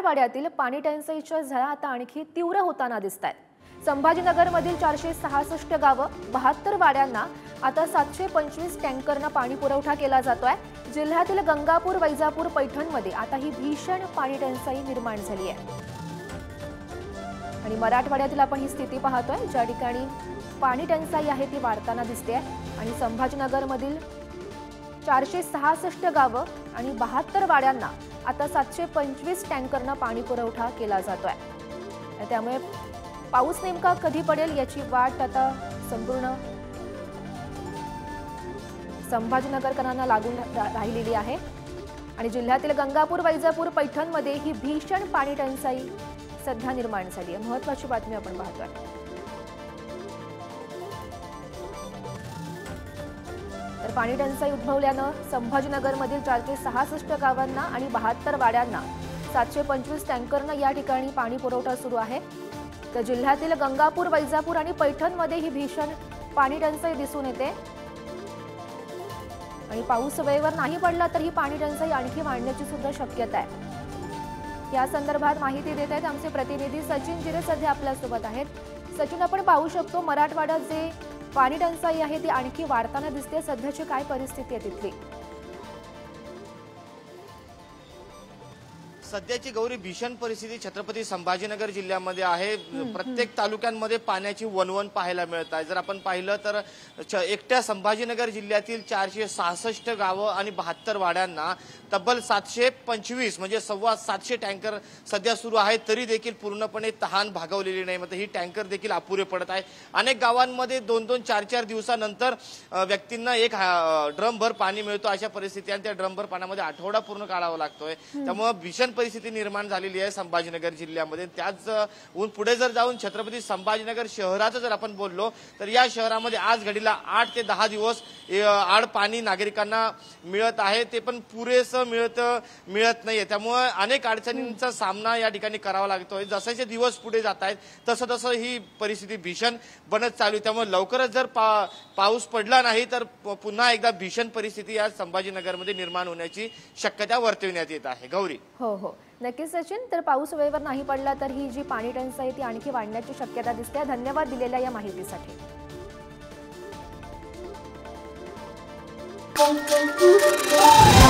मराठवाड्यातील पाणी टंचाईच्या झळा आता आणखी तीव्र होताना दिसतायत। संभाजीनगरमधील 466 गावं 72 वाड्यांना आता 725 टँकरना पाणी पुरवठा केला जातोय। जिल्ह्यातील गंगापूर, वैजापूर, पैठणमध्ये आता ही भीषण पाणी टंचाई निर्माण झाली आहे। आणि मराठवाड्यातील आपण ही स्थिती पाहतोय, ज्या ठिकाणी पाणी टंचाई आहे ती वाढताना दिसते आहे। आणि संभाजीनगरमधील 466 गावं आणि 72 वाड्यांना आता 725 टँकरना पाणी पुरवठा केला जातोय। त्यामुळे पाऊस नेमका कधी पडेल याची वाट आता संपूर्ण संभाजीनगरकरांना लागून राहिलेली आहे। आणि जिल्ह्यातील गंगापूर, वैजापूर, पैठणमध्ये ही भीषण पाणी टंचाई सध्या निर्माण झाली आहे। महत्त्वाची बातमी आपण पाहतोय। तर पाणी टंचाई उद्भवल्यानं संभाजीनगरमधील 466 गावांना आणि 72 वाड्यांना 725 टँकरना या ठिकाणी पाणी पुरवठा सुरू आहे। तर जिल्ह्यातील गंगापूर, वैजापूर आणि पैठणमध्ये ही भीषण पाणी टंचाई दिसून येते। आणि पाऊस वेळेवर नाही पडला तर ही पाणी टंचाई आणखी वाढण्याची सुद्धा शक्यता आहे। या संदर्भात माहिती देत आहेत आमचे प्रतिनिधी सचिन जिरे, सध्या आपल्यासोबत आहेत। सचिन, आपण पाहू शकतो मराठवाड्यात जे पाणी टंचाई आहे ती आणखी वाढताना दिसते। सध्याची काय परिस्थिती आहे तिथली? सध्याची गौरी भीषण परिस्थिती छत्रपती संभाजीनगर जिल्ह्यामध्ये आहे। प्रत्येक तालुक्यांमध्ये पाण्याची वणवण पाहायला मिळत आहे। जर आपण पाहिलं तर एकट्या संभाजीनगर जिल्ह्यातील 466 गावं आणि 72 वाड्यांना तब्बल 725 म्हणजे 725 टँकर सध्या सुरू आहेत, तरी देखील पूर्णपणे तहान भागवलेली नाही। म्हणजे ही टँकर देखील अपुरे पडत आहे। अनेक गावांमध्ये 2-2, 4-4 दिवसानंतर व्यक्तींना एक ड्रमभर पाणी मिळतो, अशा परिस्थिती आणि त्या ड्रमभर पाण्यामध्ये आठवडा पूर्ण काढावा लागतोय। त्यामुळे भीषण परिस्थिती निर्माण झालेली आहे संभाजीनगर जिल्ह्यामध्ये। त्याच पुढे जर जाऊन छत्रपती संभाजीनगर शहराचं जर आपण बोललो तर या शहरामध्ये आज घडीला 8 ते 10 दिवस आड पाणी नागरिकांना मिळत आहे, ते पण पुरेसं मिळत नाहीये। त्यामुळे अनेक अडचणींचा सामना या ठिकाणी करावा लागतोय। जसे दिवस पुढे जात आहेत तसं तसं ही परिस्थिती भीषण बनत चालू। त्यामुळे लवकरच जर पाऊस पडला नाही तर पुन्हा एकदा भीषण परिस्थिती या संभाजीनगरमध्ये निर्माण होण्याची शक्यता वर्तविण्यात येत आहे। गौरी, हो, नक्कीच सचिन। तर पाऊस वेळेवर नाही पडला तर ही जी पाणी टंचाई ती आणखी वाढण्याची शक्यता दिसते। धन्यवाद दिलेल्या या माहितीसाठी। Thank you.